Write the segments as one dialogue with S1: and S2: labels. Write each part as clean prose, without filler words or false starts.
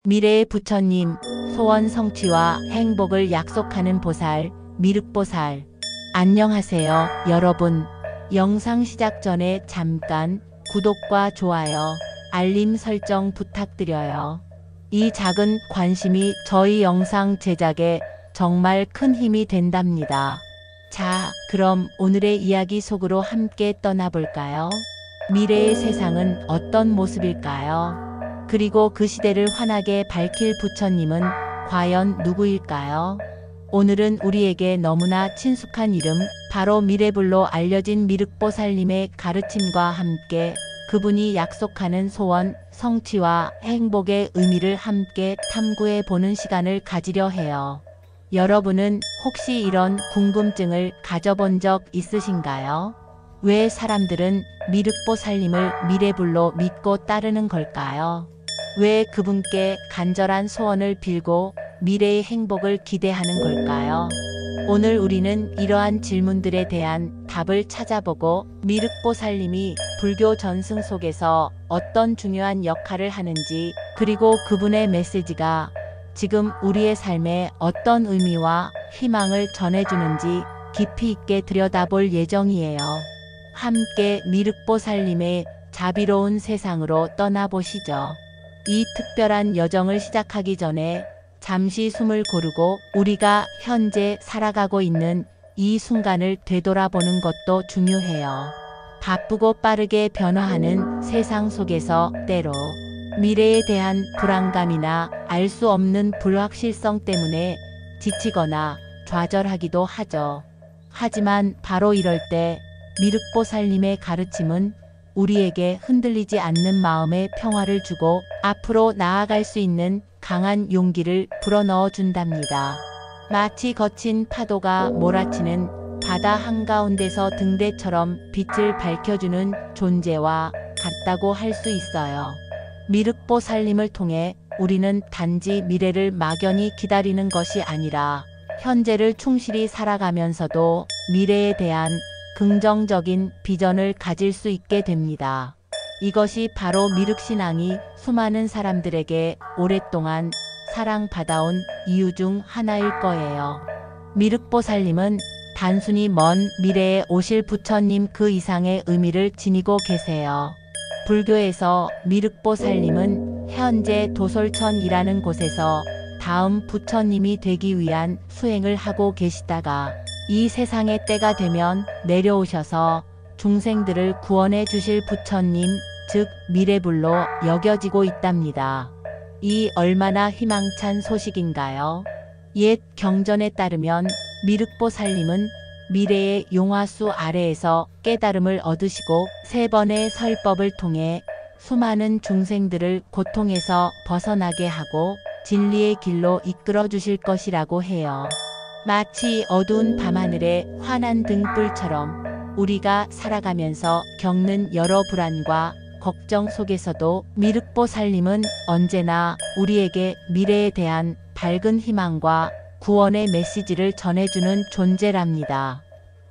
S1: 미래의 부처님, 소원 성취와 행복을 약속하는 보살, 미륵보살. 안녕하세요, 여러분. 영상 시작 전에 잠깐 구독과 좋아요, 알림 설정 부탁드려요. 이 작은 관심이 저희 영상 제작에 정말 큰 힘이 된답니다. 자, 그럼 오늘의 이야기 속으로 함께 떠나볼까요? 미래의 세상은 어떤 모습일까요? 그리고 그 시대를 환하게 밝힐 부처님은 과연 누구일까요? 오늘은 우리에게 너무나 친숙한 이름, 바로 미래불로 알려진 미륵보살님의 가르침과 함께 그분이 약속하는 소원, 성취와 행복의 의미를 함께 탐구해 보는 시간을 가지려 해요. 여러분은 혹시 이런 궁금증을 가져본 적 있으신가요? 왜 사람들은 미륵보살님을 미래불로 믿고 따르는 걸까요? 왜 그분께 간절한 소원을 빌고 미래의 행복을 기대하는 걸까요? 오늘 우리는 이러한 질문들에 대한 답을 찾아보고 미륵보살님이 불교 전승 속에서 어떤 중요한 역할을 하는지, 그리고 그분의 메시지가 지금 우리의 삶에 어떤 의미와 희망을 전해주는지 깊이 있게 들여다볼 예정이에요. 함께 미륵보살님의 자비로운 세상으로 떠나보시죠. 이 특별한 여정을 시작하기 전에 잠시 숨을 고르고 우리가 현재 살아가고 있는 이 순간을 되돌아보는 것도 중요해요. 바쁘고 빠르게 변화하는 세상 속에서 때로 미래에 대한 불안감이나 알 수 없는 불확실성 때문에 지치거나 좌절하기도 하죠. 하지만 바로 이럴 때 미륵보살님의 가르침은 우리에게 흔들리지 않는 마음의 평화를 주고 앞으로 나아갈 수 있는 강한 용기를 불어넣어 준답니다. 마치 거친 파도가 몰아치는 바다 한가운데서 등대처럼 빛을 밝혀주는 존재와 같다고 할 수 있어요. 미륵보살님을 통해 우리는 단지 미래를 막연히 기다리는 것이 아니라 현재를 충실히 살아가면서도 미래에 대한 긍정적인 비전을 가질 수 있게 됩니다. 이것이 바로 미륵신앙이 수많은 사람들에게 오랫동안 사랑받아온 이유 중 하나일 거예요. 미륵보살님은 단순히 먼 미래에 오실 부처님 그 이상의 의미를 지니고 계세요. 불교에서 미륵보살님은 현재 도솔천이라는 곳에서 다음 부처님이 되기 위한 수행을 하고 계시다가 이 세상의 때가 되면 내려오셔서 중생들을 구원해 주실 부처님, 즉 미래불로 여겨지고 있답니다. 이 얼마나 희망찬 소식인가요? 옛 경전에 따르면 미륵보살님은 미래의 용화수 아래에서 깨달음을 얻으시고 3번의 설법을 통해 수많은 중생들을 고통에서 벗어나게 하고 진리의 길로 이끌어 주실 것이라고 해요. 마치 어두운 밤하늘의 환한 등불처럼 우리가 살아가면서 겪는 여러 불안과 걱정 속에서도 미륵보살님은 언제나 우리에게 미래에 대한 밝은 희망과 구원의 메시지를 전해주는 존재랍니다.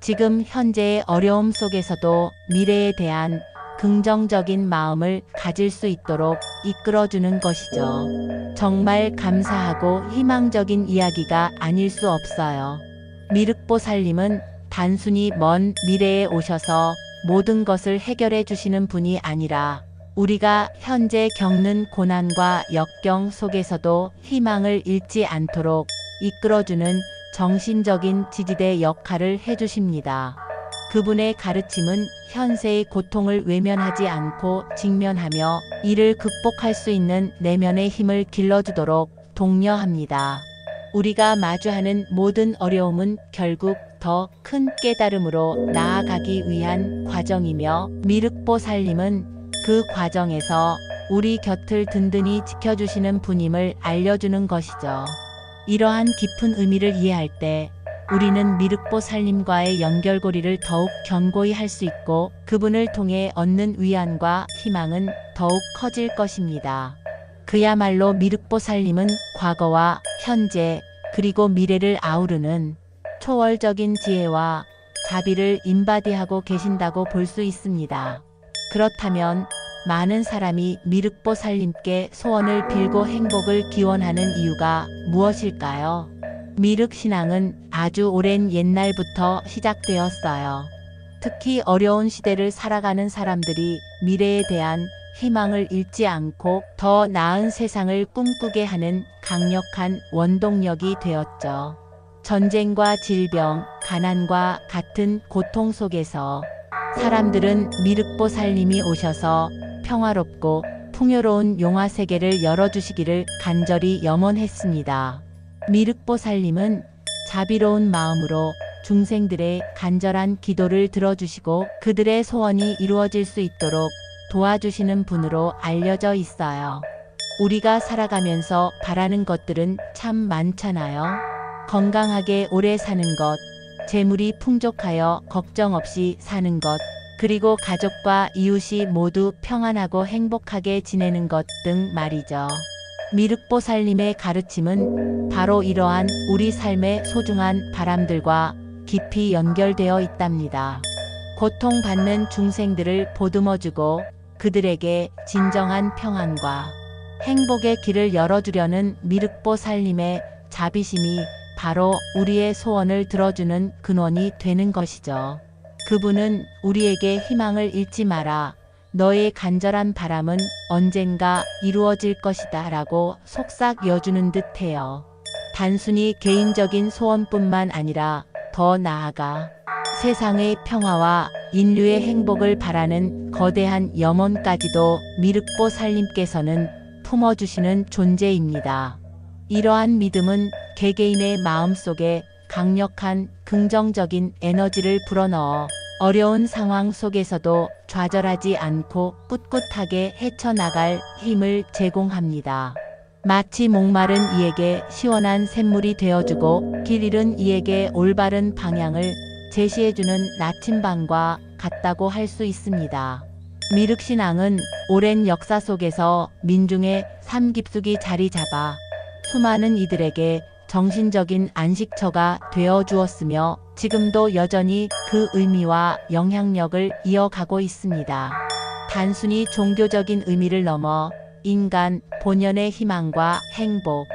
S1: 지금 현재의 어려움 속에서도 미래에 대한 긍정적인 마음을 가질 수 있도록 이끌어주는 것이죠. 정말 감사하고 희망적인 이야기가 아닐 수 없어요. 미륵보살님은 단순히 먼 미래에 오셔서 모든 것을 해결해 주시는 분이 아니라 우리가 현재 겪는 고난과 역경 속에서도 희망을 잃지 않도록 이끌어주는 정신적인 지지대 역할을 해주십니다. 그분의 가르침은 현세의 고통을 외면하지 않고 직면하며 이를 극복할 수 있는 내면의 힘을 길러주도록 독려합니다. 우리가 마주하는 모든 어려움은 결국 더 큰 깨달음으로 나아가기 위한 과정이며 미륵보살님은 그 과정에서 우리 곁을 든든히 지켜주시는 분임을 알려주는 것이죠. 이러한 깊은 의미를 이해할 때 우리는 미륵보살님과의 연결고리를 더욱 견고히 할 수 있고 그분을 통해 얻는 위안과 희망은 더욱 커질 것입니다. 그야말로 미륵보살님은 과거와 현재 그리고 미래를 아우르는 초월적인 지혜와 자비를 인바디하고 계신다고 볼 수 있습니다. 그렇다면 많은 사람이 미륵보살님께 소원을 빌고 행복을 기원하는 이유가 무엇일까요? 미륵신앙은 아주 오랜 옛날부터 시작되었어요. 특히 어려운 시대를 살아가는 사람들이 미래에 대한 희망을 잃지 않고 더 나은 세상을 꿈꾸게 하는 강력한 원동력이 되었죠. 전쟁과 질병, 가난과 같은 고통 속에서 사람들은 미륵보살님이 오셔서 평화롭고 풍요로운 용화세계를 열어주시기를 간절히 염원했습니다. 미륵보살님은 자비로운 마음으로 중생들의 간절한 기도를 들어주시고 그들의 소원이 이루어질 수 있도록 도와주시는 분으로 알려져 있어요. 우리가 살아가면서 바라는 것들은 참 많잖아요. 건강하게 오래 사는 것, 재물이 풍족하여 걱정 없이 사는 것, 그리고 가족과 이웃이 모두 평안하고 행복하게 지내는 것 등 말이죠. 미륵보살님의 가르침은 바로 이러한 우리 삶의 소중한 바람들과 깊이 연결되어 있답니다. 고통받는 중생들을 보듬어주고 그들에게 진정한 평안과 행복의 길을 열어주려는 미륵보살님의 자비심이 바로 우리의 소원을 들어주는 근원이 되는 것이죠. 그분은 우리에게 희망을 잃지 마라. 너의 간절한 바람은 언젠가 이루어질 것이다 라고 속삭여주는 듯해요. 단순히 개인적인 소원뿐만 아니라 더 나아가 세상의 평화와 인류의 행복을 바라는 거대한 염원까지도 미륵보살님께서는 품어주시는 존재입니다. 이러한 믿음은 개개인의 마음속에 강력한 긍정적인 에너지를 불어넣어 어려운 상황 속에서도 좌절하지 않고 꿋꿋하게 헤쳐나갈 힘을 제공합니다. 마치 목마른 이에게 시원한 샘물이 되어주고 길 잃은 이에게 올바른 방향을 제시해주는 나침반과 같다고 할 수 있습니다. 미륵신앙은 오랜 역사 속에서 민중의 삶 깊숙이 자리 잡아 수많은 이들에게 정신적인 안식처가 되어 주었으며 지금도 여전히 그 의미와 영향력을 이어가고 있습니다. 단순히 종교적인 의미를 넘어 인간 본연의 희망과 행복,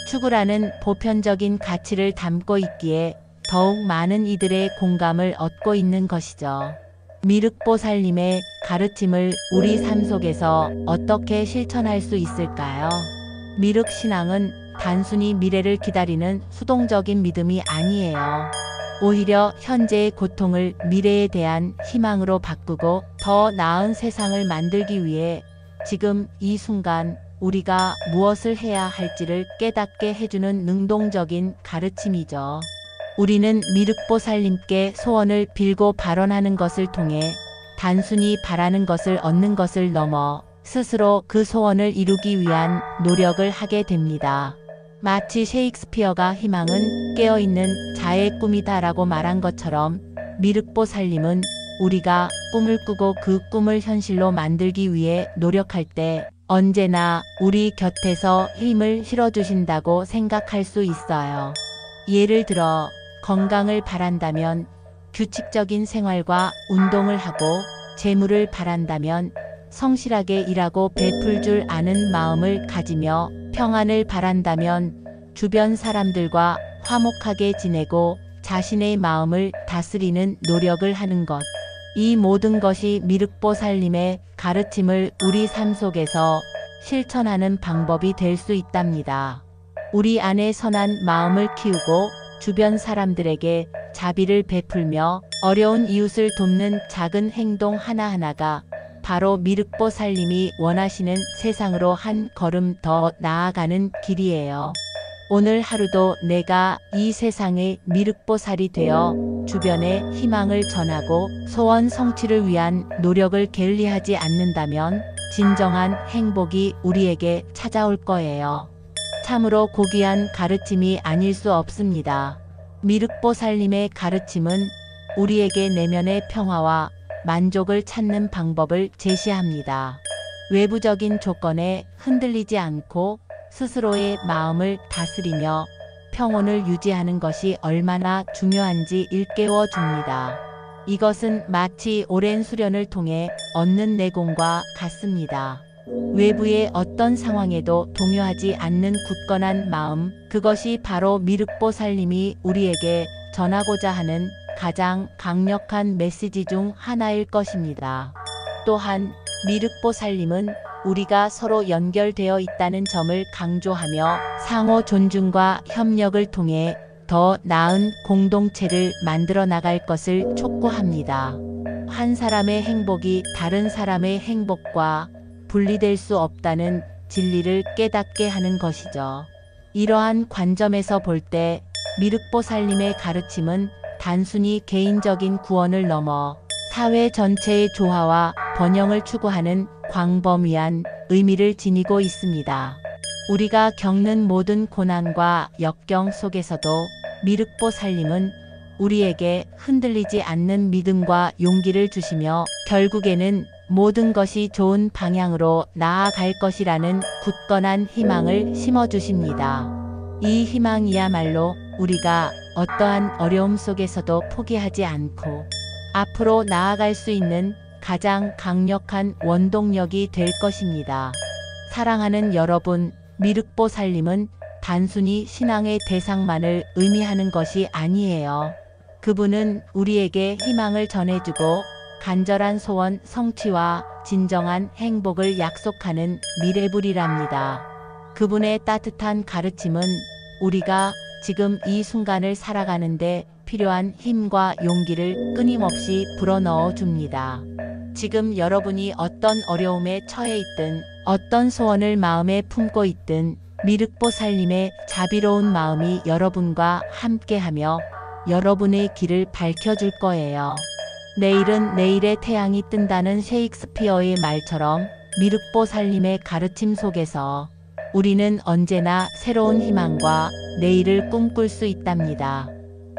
S1: 추구라는 보편적인 가치를 담고 있기에 더욱 많은 이들의 공감을 얻고 있는 것이죠. 미륵보살님의 가르침을 우리 삶 속에서 어떻게 실천할 수 있을까요? 미륵신앙은 단순히 미래를 기다리는 수동적인 믿음이 아니에요. 오히려 현재의 고통을 미래에 대한 희망으로 바꾸고 더 나은 세상을 만들기 위해 지금 이 순간 우리가 무엇을 해야 할지를 깨닫게 해주는 능동적인 가르침이죠. 우리는 미륵보살님께 소원을 빌고 발언하는 것을 통해 단순히 바라는 것을 얻는 것을 넘어 스스로 그 소원을 이루기 위한 노력을 하게 됩니다. 마치 셰익스피어가 희망은 깨어있는 자의 꿈이다 라고 말한 것처럼 미륵보살님은 우리가 꿈을 꾸고 그 꿈을 현실로 만들기 위해 노력할 때 언제나 우리 곁에서 힘을 실어주신다고 생각할 수 있어요. 예를 들어 건강을 바란다면 규칙적인 생활과 운동을 하고 재물을 바란다면 성실하게 일하고 베풀 줄 아는 마음을 가지며 평안을 바란다면 주변 사람들과 화목하게 지내고 자신의 마음을 다스리는 노력을 하는 것. 이 모든 것이 미륵보살님의 가르침을 우리 삶 속에서 실천하는 방법이 될 수 있답니다. 우리 안에 선한 마음을 키우고 주변 사람들에게 자비를 베풀며 어려운 이웃을 돕는 작은 행동 하나하나가 바로 미륵보살님이 원하시는 세상으로 한 걸음 더 나아가는 길이에요. 오늘 하루도 내가 이 세상의 미륵보살이 되어 주변에 희망을 전하고 소원 성취를 위한 노력을 게을리하지 않는다면 진정한 행복이 우리에게 찾아올 거예요. 참으로 고귀한 가르침이 아닐 수 없습니다. 미륵보살님의 가르침은 우리에게 내면의 평화와 만족을 찾는 방법을 제시합니다. 외부적인 조건에 흔들리지 않고 스스로의 마음을 다스리며 평온을 유지하는 것이 얼마나 중요한지 일깨워 줍니다. 이것은 마치 오랜 수련을 통해 얻는 내공과 같습니다. 외부의 어떤 상황에도 동요하지 않는 굳건한 마음, 그것이 바로 미륵보살님이 우리에게 전하고자 하는 가장 강력한 메시지 중 하나일 것입니다. 또한 미륵보살님은 우리가 서로 연결되어 있다는 점을 강조하며 상호 존중과 협력을 통해 더 나은 공동체를 만들어 나갈 것을 촉구합니다. 한 사람의 행복이 다른 사람의 행복과 분리될 수 없다는 진리를 깨닫게 하는 것이죠. 이러한 관점에서 볼 때 미륵보살님의 가르침은 단순히 개인적인 구원을 넘어 사회 전체의 조화와 번영을 추구하는 광범위한 의미를 지니고 있습니다. 우리가 겪는 모든 고난과 역경 속에서도 미륵보살님은 우리에게 흔들리지 않는 믿음과 용기를 주시며 결국에는 모든 것이 좋은 방향으로 나아갈 것이라는 굳건한 희망을 심어주십니다. 이 희망이야말로 우리가 어떠한 어려움 속에서도 포기하지 않고 앞으로 나아갈 수 있는 가장 강력한 원동력이 될 것입니다. 사랑하는 여러분, 미륵보살님은 단순히 신앙의 대상만을 의미하는 것이 아니에요. 그분은 우리에게 희망을 전해주고 간절한 소원 성취와 진정한 행복을 약속하는 미래불이랍니다. 그분의 따뜻한 가르침은 우리가 지금 이 순간을 살아가는데 필요한 힘과 용기를 끊임없이 불어넣어 줍니다. 지금 여러분이 어떤 어려움에 처해 있든 어떤 소원을 마음에 품고 있든 미륵보살님의 자비로운 마음이 여러분과 함께하며 여러분의 길을 밝혀줄 거예요. 내일은 내일의 태양이 뜬다는 셰익스피어의 말처럼 미륵보살님의 가르침 속에서 우리는 언제나 새로운 희망과 내일을 꿈꿀 수 있답니다.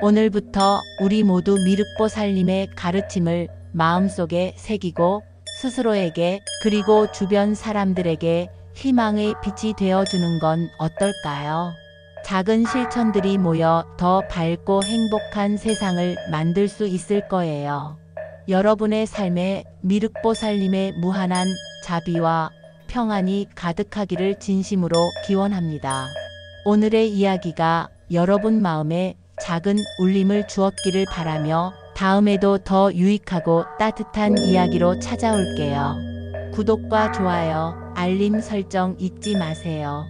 S1: 오늘부터 우리 모두 미륵보살님의 가르침을 마음속에 새기고 스스로에게 그리고 주변 사람들에게 희망의 빛이 되어주는 건 어떨까요? 작은 실천들이 모여 더 밝고 행복한 세상을 만들 수 있을 거예요. 여러분의 삶에 미륵보살님의 무한한 자비와 평안이 가득하기를 진심으로 기원합니다. 오늘의 이야기가 여러분 마음에 작은 울림을 주었기를 바라며 다음에도 더 유익하고 따뜻한 이야기로 찾아올게요. 구독과 좋아요, 알림 설정 잊지 마세요.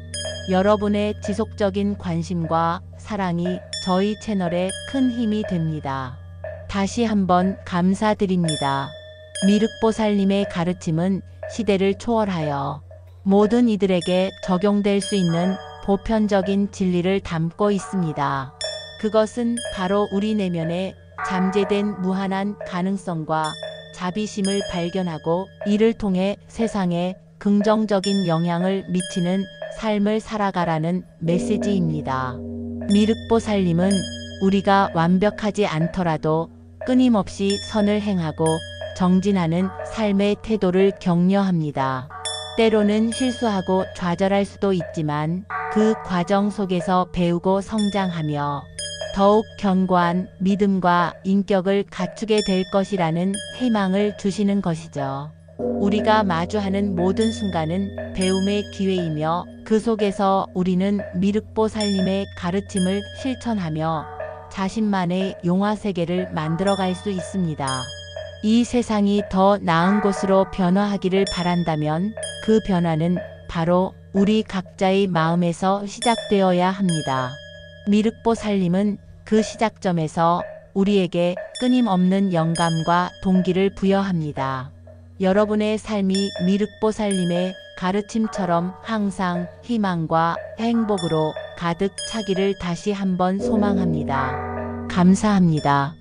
S1: 여러분의 지속적인 관심과 사랑이 저희 채널에 큰 힘이 됩니다. 다시 한번 감사드립니다. 미륵보살님의 가르침은 시대를 초월하여 모든 이들에게 적용될 수 있는 보편적인 진리를 담고 있습니다. 그것은 바로 우리 내면에 잠재된 무한한 가능성과 자비심을 발견하고 이를 통해 세상에 긍정적인 영향을 미치는 삶을 살아가라는 메시지입니다. 미륵보살님은 우리가 완벽하지 않더라도 끊임없이 선을 행하고 정진하는 삶의 태도를 격려합니다. 때로는 실수하고 좌절할 수도 있지만 그 과정 속에서 배우고 성장하며 더욱 견고한 믿음과 인격을 갖추게 될 것이라는 희망을 주시는 것이죠. 우리가 마주하는 모든 순간은 배움의 기회이며 그 속에서 우리는 미륵보살님의 가르침을 실천하며 자신만의 용화세계를 만들어갈 수 있습니다. 이 세상이 더 나은 곳으로 변화하기를 바란다면 그 변화는 바로 우리 각자의 마음에서 시작되어야 합니다. 미륵보살님은 그 시작점에서 우리에게 끊임없는 영감과 동기를 부여합니다. 여러분의 삶이 미륵보살님의 가르침처럼 항상 희망과 행복으로 가득 차기를 다시 한번 소망합니다. 감사합니다.